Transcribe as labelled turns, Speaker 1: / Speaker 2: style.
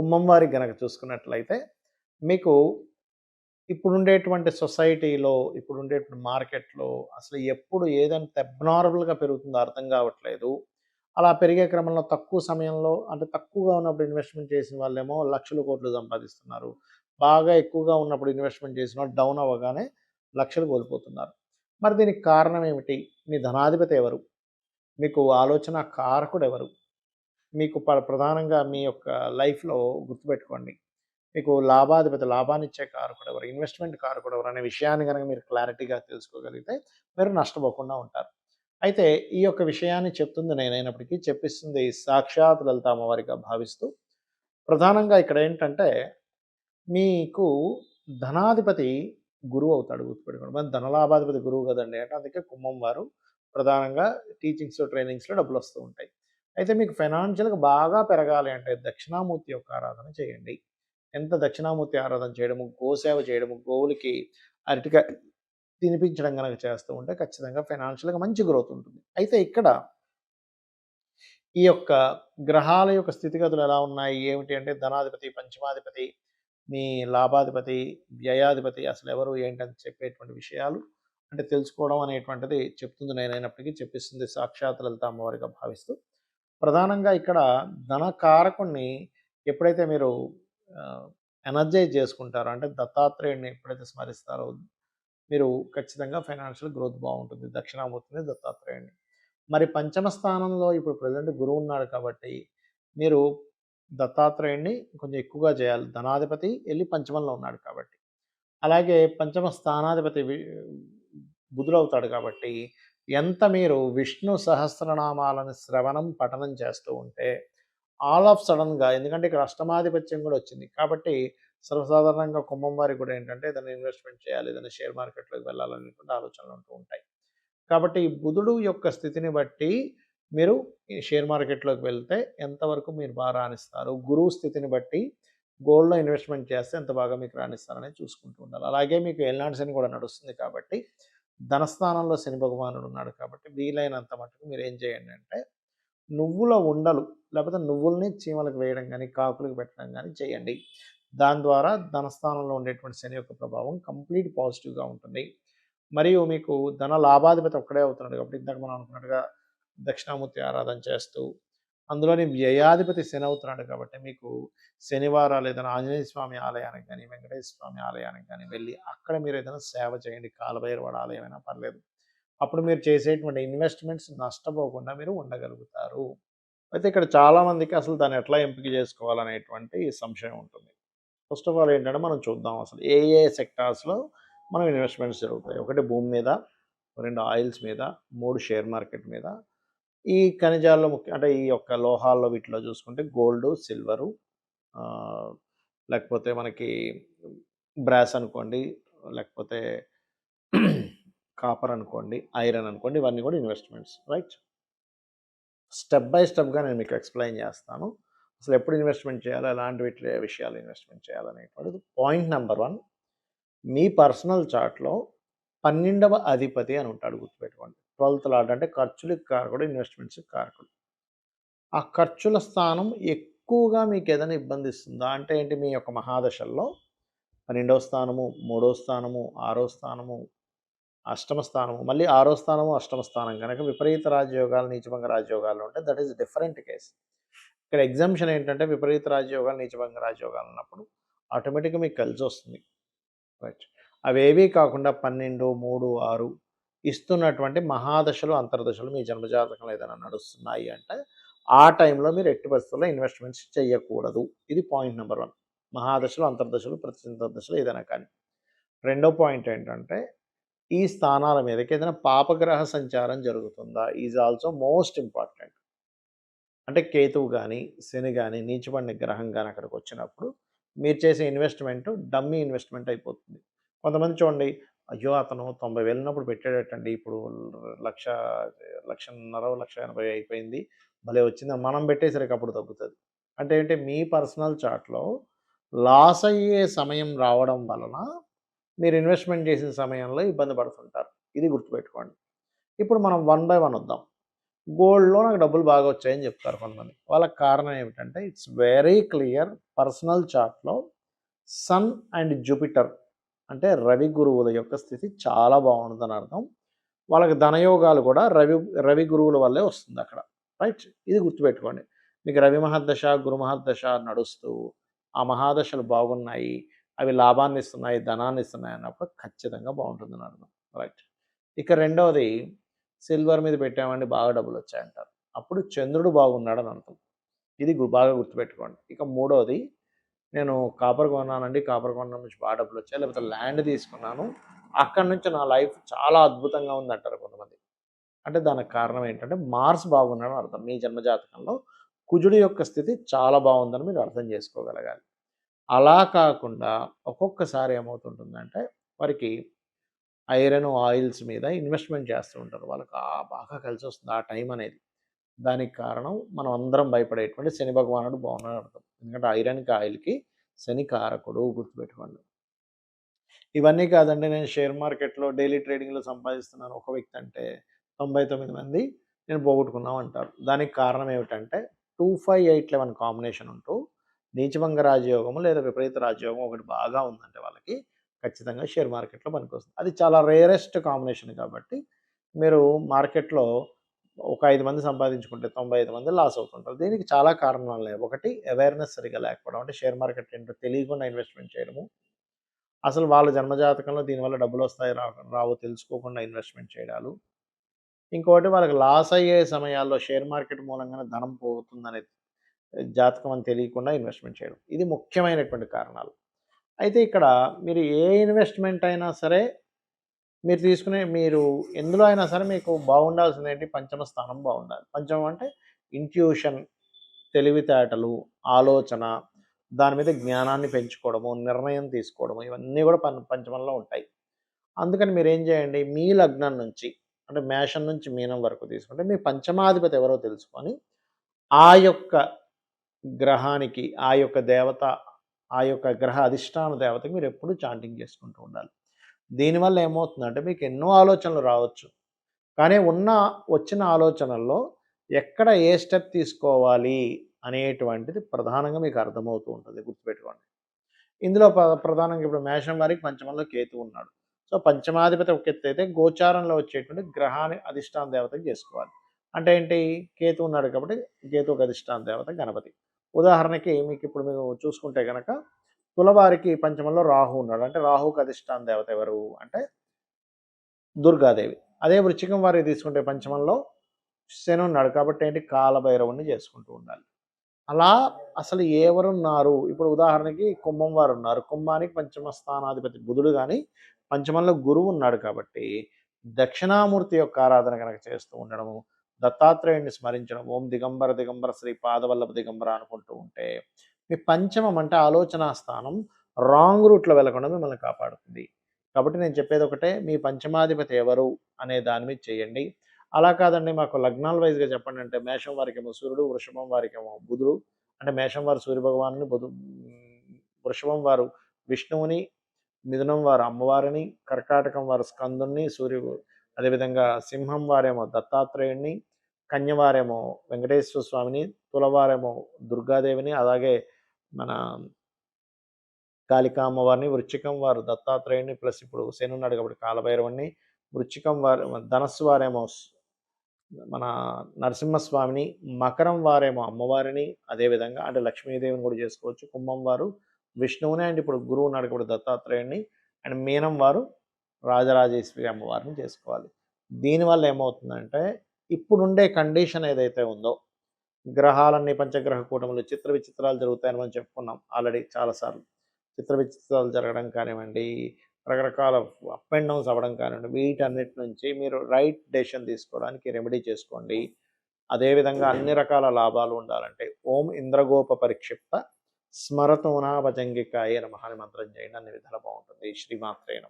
Speaker 1: కుంభం వారికి గనక చూసుకున్నట్లయితే మీకు ఇప్పుడుండేటువంటి సొసైటీలో, ఇప్పుడుండేటువంటి మార్కెట్‌లో అసలు ఎప్పుడు ఏదంత అబ్నార్మల్‌గా పెరుగుతుందో అర్థం కావట్లేదు. అలా పెరిగే క్రమంలో తక్కువ సమయంలో అంటే తక్కువగా ఉన్నప్పుడు ఇన్వెస్ట్‌మెంట్ చేసిన వాళ్ళేమో లక్షలు, కోట్లు సంపాదిస్తున్నారు. బాగా ఎక్కువగా ఉన్నప్పుడు ఇన్వెస్ట్‌మెంట్ చేసిన వాళ్ళు డౌన్ అవ్వగానే లక్షలు కోల్పోతున్నారు. మరి దీనికి కారణం ఏమిటి? మీ ధనాధిపతి ఎవరు? మీకు ఆలోచన కారకుడెవరు? మీకు ప్రధానంగా మీ యొక్క లైఫ్‌లో గుర్తుపెట్టుకోండి. మీకు లాభాధిపతి, లాభాన్నిచ్చే కారకుడెవరు? ఇన్వెస్ట్‌మెంట్ కారకుడెవరు? అనే విషయాన్ని గనక మీరు క్లారిటీగా తెలుసుకోగలిగితే మీరు నష్టపోకుండా ఉంటారు. అయితే ఈ యొక్క విషయాన్ని చెప్తుంది నేనైనప్పటికీ చెప్పిస్తుంది సాక్షాత్ లలిత అమ్మవారిగా భావిస్తూ ప్రధానంగా ఇక్కడేంటంటే మీకు ధనాధిపతి గురువు అవుతాడు గుర్తుపెట్టుకోండి. మరి ధనలాభాధిపతి గురువు కదండీ! అంటే అందుకే కుంభం వారు ప్రధానంగా టీచింగ్స్, ట్రైనింగ్స్‌లో డబ్బులొస్తూ ఉంటాయి. అయితే మీకు ఫైనాన్షియల్‌గా బాగా పెరగాలి అంటే దక్షిణామూర్తి యొక్క ఆరాధన చేయండి. ఎంత దక్షిణామూర్తి ఆరాధన చేయడము, గోసేవ చేయడము, గోవులకి అరటికాయ తినిపించడం గనక చేస్తూ ఉంటే ఖచ్చితంగా ఫైనాన్షియల్‌గా మంచి గ్రోత్ ఉంటుంది. అయితే ఇక్కడ ఈ యొక్క గ్రహాల యొక్క స్థితిగతులు ఎలా ఉన్నాయి? ఏమిటి అంటే ధనాధిపతి, పంచమాధిపతి, మీ లాభాధిపతి, వ్యయాధిపతి అసలెవరు ఏంటని చెప్పేటువంటి విషయాలు అంటే తెలుసుకోవడం అనేటువంటిది చెప్తుంది నేనైనప్పటికీ చెప్పిస్తుంది సాక్షాత్ లలిత అమ్మవారిగా భావిస్తూ. ప్రధానంగా ఇక్కడ ధనకారకుడిని ఎప్పుడైతే మీరు ఎనర్జైజ్ చేసుకుంటారో అంటే దత్తాత్రేయుడిని ఎప్పుడైతే స్మరిస్తారో మీరు ఖచ్చితంగా ఫైనాన్షియల్ గ్రోత్ బాగుంటుంది. దక్షిణామూర్తిని, దత్తాత్రేయుడిని. మరి పంచమ స్థానంలో ఇప్పుడు ప్రెజెంట్ గురువు ఉన్నాడు కాబట్టి మీరు దత్తాత్రేయుడిని కొంచెం ఎక్కువగా చేయాలి. ధనాధిపతి ఎళ్లి పంచమంలో ఉన్నాడు కాబట్టి. అలాగే పంచమ స్థానాధిపతి బుధుడవుతాడు కాబట్టి ఎంత మీరు విష్ణు సహస్రనామాలను శ్రవణం, పఠనం చేస్తూ ఉంటే ఆల్ ఆఫ్ సడెన్‌గా ఎందుకంటే ఇక్కడ అష్టమాధిపత్యం కూడా వచ్చింది. కాబట్టి సర్వసాధారణంగా కుంభం వారికి కూడా ఏంటంటే ఏదైనా ఇన్వెస్ట్‌మెంట్ చేయాలి, ఏదైనా షేర్ మార్కెట్‌లోకి వెళ్ళాలనేటువంటి ఆలోచనలు ఉంటూ ఉంటాయి. కాబట్టి ఈ బుధుడు యొక్క స్థితిని బట్టి మీరు ఈ షేర్ మార్కెట్‌లోకి వెళ్తే ఎంతవరకు మీరు బాగా రాణిస్తారు. గురువు స్థితిని బట్టి గోల్డ్‌లో ఇన్వెస్ట్‌మెంట్ చేస్తే ఎంత బాగా మీకు రాణిస్తారనేది చూసుకుంటూ ఉండాలి. అలాగే మీకు ఏలినాటి శని కూడా నడుస్తుంది కాబట్టి ధనస్థానంలో శని భగవానుడు ఉన్నాడు కాబట్టి వీలైనంత మటుకు మీరేం చేయండి అంటే నువ్వుల ఉండలు లేకపోతే నువ్వుల్ని చీమలకు వేయడం గానీ, కాకులకు పెట్టడం గానీ చేయండి. దాని ద్వారా ధనస్థానంలో ఉండేటువంటి శని యొక్క ప్రభావం కంప్లీట్ పాజిటివ్‌గా ఉంటుంది. మరియు మీకు ధన లాభాధిపతి ఒక్కడే అవుతున్నాడు కాబట్టి ఇందాక మనం అనుకున్నట్టుగా దక్షిణామూర్తి ఆరాధన చేస్తూ, అందులోని వ్యయాధిపతి శని అవుతున్నాడు కాబట్టి మీకు శనివారాలు ఏదైనా ఆంజనేయ స్వామి ఆలయానికి గానీ, వెంకటేశ్వర స్వామి ఆలయానికి గానీ వెళ్ళి అక్కడ మీరు ఏదైనా సేవ చేయండి. కాలభైరవుడి ఆలయం అయినా పర్లేదు. అప్పుడు మీరు చేసేటువంటి ఇన్వెస్ట్‌మెంట్స్ నష్టపోకుండా మీరు ఉండగలుగుతారు. అయితే ఇక్కడ చాలామందికి అసలు దాన్ని ఎట్లా ఎంపిక చేసుకోవాలనేటువంటి సంశయం ఉంటుంది. ఫస్ట్ ఆఫ్ ఆల్ ఏంటంటే మనం చూద్దాం అసలు ఏ ఏ సెక్టార్స్‌లో మనం ఇన్వెస్ట్‌మెంట్స్ జరుగుతాయి. ఒకటి భూమి మీద, 2 ఆయిల్స్ మీద, 3 షేర్ మార్కెట్ మీద. ఈ ఖనిజాల్లో అంటే ఈ యొక్క లోహాల్లో వీటిలో చూసుకుంటే గోల్డు, సిల్వరు ఆహ్, లేకపోతే మనకి బ్రాస్ అనుకోండి, లేకపోతే కాపర్ అనుకోండి, ఐరన్ అనుకోండి ఇవన్నీ కూడా ఇన్వెస్ట్‌మెంట్స్ రైట్? స్టెప్ బై స్టెప్‌గా నేను మీకు ఎక్స్‌ప్లెయిన్ చేస్తాను. అసలు ఎప్పుడు ఇన్వెస్ట్‌మెంట్ చేయాలి, ఎలాంటి విషయాలు ఇన్వెస్ట్‌మెంట్ చేయాలనేటువంటిది. పాయింట్ నంబర్ 1 మీ పర్సనల్ చార్ట్‌లో 12వ అధిపతి అని ఉంటాడు గుర్తుపెట్టుకోండి. 12థ్ లార్డ్ అంటే ఖర్చులకి కారకుడు, ఇన్వెస్ట్‌మెంట్స్‌కి కారకుడు. ఆ ఖర్చుల స్థానం ఎక్కువగా మీకేదైనా ఇబ్బందిస్తుందా? అంటే ఏంటి మీ యొక్క మహాదశల్లో 12వ స్థానము, 3వ స్థానము, 6వ స్థానము, అష్టమ స్థానము, మళ్ళీ 6వ స్థానము, అష్టమ స్థానం గనక విపరీత రాజయోగాలు, నీచభంగ రాజయోగాలు ఉంటే దట్ ఈస్ డిఫరెంట్ కేస్. ఇక్కడ ఎగ్జామ్షన్ ఏంటంటే విపరీత రాజయోగాలు, నీచభంగ రాజయోగాలు ఉన్నప్పుడు ఆటోమేటిక్‌గా మీకు కలిసొస్తుంది. రైట్. అవేవీ కాకుండా 12, 3, 6 ఇస్తున్నటువంటి మహాదశలు, అంతర్దశలు మీ జన్మజాతకంలో ఏదైనా నడుస్తున్నాయి అంటే ఆ టైంలో మీరు ఎట్టి పరిస్థితుల్లో ఇన్వెస్ట్‌మెంట్స్ చేయకూడదు. ఇది పాయింట్ నంబర్ 1. మహాదశలు, అంతర్దశలు, ప్రత్యంతర్దశలు ఏదైనా కానీ. రెండో పాయింట్ ఏంటంటే ఈ స్థానాల మీదకి ఏదైనా పాపగ్రహ సంచారం జరుగుతుందా? Is also most important. అంటే కేతువు గాని, శని గాని, నీచబడిన గ్రహం గాని అక్కడికొచ్చినప్పుడు మీరు చేసే ఇన్వెస్ట్‌మెంట్ డమ్మీ ఇన్వెస్ట్‌మెంట్ అయిపోతుంది. కొంతమంది చూడండి, అయ్యో! అతను 90,000 ఉన్నప్పుడు పెట్టాడటండి. ఇప్పుడు లక్ష 1,50,000, 1,80,000 అయిపోయింది. భలే వచ్చిందని మనం పెట్టేసరికి అప్పుడు తగ్గుతది. అంటే ఏంటి మీ పర్సనల్ చార్ట్‌లో లాస్ అయ్యే సమయం రావడం వలన మీరు ఇన్వెస్ట్‌మెంట్ చేసిన సమయంలో ఇబ్బంది పడుతుంటారు. ఇది గుర్తుపెట్టుకోండి. ఇప్పుడు మనం వన్ బై వన్ వద్దాం. గోల్డ్‌లో నాకు డబ్బులు బాగా వచ్చాయని చెప్తారు కొంతమంది. వాళ్ళకి కారణం ఏమిటంటే ఇట్స్ వెరీ క్లియర్ పర్సనల్ చార్ట్‌లో సన్ అండ్ జూపిటర్ అంటే రవి గురువుల యొక్క స్థితి చాలా బాగుంటుందని అర్థం. వాళ్ళకి ధనయోగాలు కూడా రవి గురువుల వల్లే వస్తుందక్కడ. రైట్? ఇది గుర్తుపెట్టుకోండి. మీకు రవి మహర్దశ, గురు మహర్దశ నడుస్తూ ఆ మహాదశలు బాగున్నాయి, అవి లాభాన్నిస్తున్నాయి, ధనాన్నిస్తున్నాయి అన్నప్పుడు ఖచ్చితంగా బాగుంటుందని అర్థం. రైట్. ఇక రెండవది సిల్వర్ మీద పెట్టామండి బాగా డబ్బులొచ్చాయంటారు. అప్పుడు చంద్రుడు బాగున్నాడని అర్థం. ఇది బాగా గుర్తుపెట్టుకోండి. ఇక మూడోది నేను కాపర్ కొన్నానండి. కాపర్ కొనడం నుంచి బాగా డబ్బులొచ్చాయి. లేకపోతే ల్యాండ్ తీసుకున్నాను. అక్కడి నుంచి నా లైఫ్ చాలా అద్భుతంగా ఉందంటారు కొంతమంది. అంటే దానికి కారణం ఏంటంటే మార్స్ బాగున్నాడని అర్థం. మీ జన్మజాతకంలో కుజుడి యొక్క స్థితి చాలా బాగుందని మీరు అర్థం చేసుకోగలగాలి. అలా కాకుండా ఒక్కొక్కసారి ఏమవుతుంటుందంటే వారికి ఐరన్, ఆయిల్స్ మీద ఇన్వెస్ట్‌మెంట్ చేస్తూ ఉంటారు. వాళ్ళకి బాగా కలిసొస్తుంది ఆ టైం అనేది. దానికి కారణం మనం అందరం భయపడేటువంటి శని భగవానుడు బాగున్నాడని అర్థం. ఎందుకంటే ఐరన్‌కి, ఆయిల్‌కి శని కారకుడు గుర్తుపెట్టుకోండి. ఇవన్నీ కాదండి నేను షేర్ మార్కెట్‌లో డైలీ ట్రేడింగ్‌లో సంపాదిస్తున్నాను ఒక వ్యక్తి అంటే 99 మంది నేను పోగొట్టుకున్నాం అంటారు. దానికి కారణం ఏమిటంటే 25, 8, 11 కాంబినేషన్ ఉంటూ నీచభంగ రాజయోగము లేదా విపరీత రాజయోగం ఒకటి బాగా ఉందంటే వాళ్ళకి ఖచ్చితంగా షేర్ మార్కెట్‌లో పనికొస్తుంది. అది చాలా రేరెస్ట్ కాంబినేషన్ కాబట్టి మీరు మార్కెట్‌లో ఒక 5 మంది సంపాదించుకుంటే 95 మంది లాస్ అవుతుంటారు. దీనికి చాలా కారణాలున్నాయి. ఒకటి అవేర్‌నెస్ సరిగ్గా లేకపోవడం. అంటే షేర్ మార్కెట్ ఏంటో తెలియకుండా ఇన్వెస్ట్‌మెంట్ చేయడము. అసలు వాళ్ళ జన్మజాతకంలో దీనివల్ల డబ్బులొస్తాయో రావో తెలుసుకోకుండా ఇన్వెస్ట్‌మెంట్ చేయడాలు. ఇంకోటి వాళ్ళకి లాస్ అయ్యే సమయాల్లో షేర్ మార్కెట్ మూలంగానే ధనం పోతుందనే జాతకం అని తెలియకుండా ఇన్వెస్ట్‌మెంట్ చేయడం. ఇది ముఖ్యమైనటువంటి కారణాలు. అయితే ఇక్కడ మీరు ఏ ఇన్వెస్ట్‌మెంట్ అయినా సరే మీరు ఎందులో అయినా సరే మీకు బాగుండాల్సిందేంటి పంచమ స్థానం బాగుండాలి. పంచమం అంటే ఇంట్యూషన్, తెలివితేటలు, ఆలోచన, దాని మీద జ్ఞానాన్ని పెంచుకోవడము, నిర్ణయం తీసుకోవడము ఇవన్నీ కూడా పంచమంలో ఉంటాయి. అందుకని మీరేం చేయండి మీ లగ్నం నుంచి అంటే మేషం నుంచి మీనం వరకు తీసుకుంటే మీ పంచమాధిపతి ఎవరో తెలుసుకొని ఆ యొక్క గ్రహానికి, ఆ యొక్క దేవత, ఆ యొక్క గ్రహ అధిష్టాన దేవతకి మీరెప్పుడూ చాంటింగ్ చేసుకుంటూ ఉండాలి. దీనివల్ల ఏమవుతుందంటే మీకు ఎన్నో ఆలోచనలు రావచ్చు. కానీ వచ్చిన ఆలోచనల్లో ఎక్కడ ఏ స్టెప్ తీసుకోవాలి అనేటువంటిది ప్రధానంగా మీకు అర్థమవుతూ ఉంటుంది. గుర్తుపెట్టుకోండి. ఇందులో ప్రధానంగా ఇప్పుడు మేషం వారికి పంచమంలో కేతువు ఉన్నాడు. సో, పంచమాధిపతి ఒక ఎత్తైతే గోచారంలో వచ్చేటువంటి గ్రహాన్ని అధిష్టాన దేవతకి చేసుకోవాలి. అంటే ఏంటి? కేతువు ఉన్నాడు కాబట్టి కేతువుకి అధిష్టాన దేవత గణపతి. ఉదాహరణకి మీకిప్పుడు మీరు చూసుకుంటే గనక తులవారికి పంచమంలో రాహు ఉన్నాడు. అంటే రాహుకి అధిష్టాన దేవత ఎవరు? అంటే దుర్గాదేవి. అదే వృశ్చికం వారికి తీసుకుంటే పంచమంలో శని ఉన్నాడు. కాబట్టి ఏంటి? కాలభైరవుడిని చేసుకుంటూ ఉండాలి. అలా అసలు ఎవరున్నారు? ఇప్పుడు ఉదాహరణకి కుంభం వారున్నారు. కుంభానికి పంచమ స్థానాధిపతి బుధుడు గాని, పంచమంలో గురువు ఉన్నాడు కాబట్టి, దక్షిణామూర్తి యొక్క ఆరాధన గనక చేస్తూ ఉండడము, దత్తాత్రేయుడిని స్మరించడం, ఓం దిగంబర దిగంబర శ్రీ పాదవల్లభ దిగంబర అనుకుంటూ ఉంటే, మీ పంచమం అంటే ఆలోచనా స్థానం రాంగ్ రూట్‌లో వెళ్ళకుండా మిమ్మల్ని కాపాడుతుంది. కాబట్టి నేను చెప్పేదొకటే, మీ పంచమాధిపతి ఎవరు అనే దాని మీద చేయండి. అలా కాదండి మాకు లగ్నాల వైస్‌గా చెప్పండి అంటే మేషం వారికేమో సూర్యుడు, వృషభం వారికేమో బుధుడు. అంటే మేషం వారు సూర్యభగవానుని, వృషభం వారు విష్ణువుని, మిథునం వారు అమ్మవారిని, కర్కాటకం వారు స్కందుడిని, అదేవిధంగా సింహం వారేమో దత్తాత్రేయుడిని, కన్య వారేమో వెంకటేశ్వర స్వామిని, తులవారేమో దుర్గాదేవిని, అలాగే మన కాళికా అమ్మవారిని, వృశ్చికం వారు దత్తాత్రేయుడిని ప్లస్ ఇప్పుడు శని ఉన్నాడు కాబట్టి కాలభైరవుడిని, వృశ్చికం వారు ధనస్సు వారేమో మన నరసింహస్వామిని, మకరం వారేమో అమ్మవారిని, అదేవిధంగా అంటే లక్ష్మీదేవిని కూడా చేసుకోవచ్చు. కుంభం వారు విష్ణువుని అండ్ ఇప్పుడు గురువు ఉన్నాడు ఇప్పుడు దత్తాత్రేయుడిని అండ్ మీనం వారు రాజరాజేశ్వరి అమ్మవారిని చేసుకోవాలి. దీనివల్ల ఏమవుతుందంటే ఇప్పుడుండే కండిషన్ ఏదైతే ఉందో గ్రహాలన్నీ పంచగ్రహ కూటములు చిత్ర విచిత్రాలు జరుగుతాయని మనం చెప్పుకున్నాం ఆల్రెడీ చాలాసార్లు. చిత్ర విచిత్రాలు జరగడం కానివ్వండి, రకరకాల అప్ అండ్ డౌన్స్ అవ్వడం కానివ్వండి, వీటన్నిటి నుంచి మీరు రైట్ డెసిషన్ తీసుకోవడానికి రెమెడీ చేసుకోండి. అదేవిధంగా అన్ని రకాల లాభాలు ఉండాలంటే ఓం ఇంద్రగోప పరిక్షిప్త స్మరతోనా భజంగికాయ నమః అని మంత్రం చేయండి. అన్ని విధాలా బాగుంటుంది. శ్రీమాత్రే నమః.